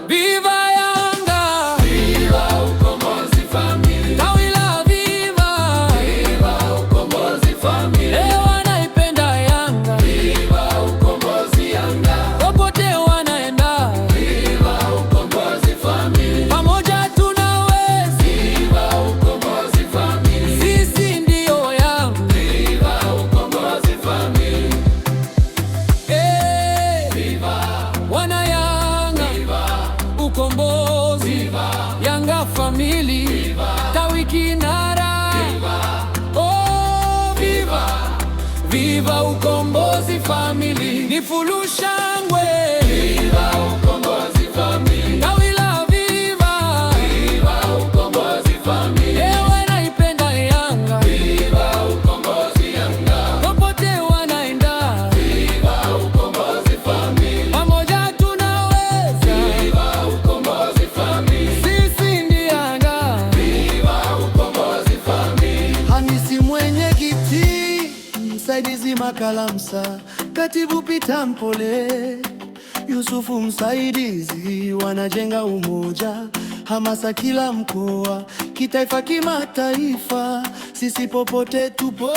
Viva Yanga! Viva Ukombozi Family! Tawi la Viva! Viva Ukombozi Family! Leo wanaipenda Yanga! Viva Ukombozi Yanga! Popote wanaenda! Viva Ukombozi Family! Pamoja tunaweza! Viva Ukombozi Family! Sisi ndio Yanga! Viva Ukombozi Family! Viva wana Yanga! Viva Ukombozi! Viva Yanga Family! Viva tawi kinara! Viva oh viva! Viva Ukombozi Family! Ni fulu shangwe! Viva Ukombozi Family! Tawi la Viva! Viva Ukombozi Family! Leo wanaipenda Yanga! Viva Ukombozi Yanga! Popote wanaenda! Viva Ukombozi Family! Pamoja tunaweza! Viva Ukombozi Family! Sisi ndi Yanga! Viva Ukombozi Family! Hamisi mwenyekiti, msaidizi Makalamsa, katibu Pita Mpole, Yusufu msaidizi, wanajenga umoja, hamasa kila mkoa, kitaifa kimataifa, sisi popote tupo.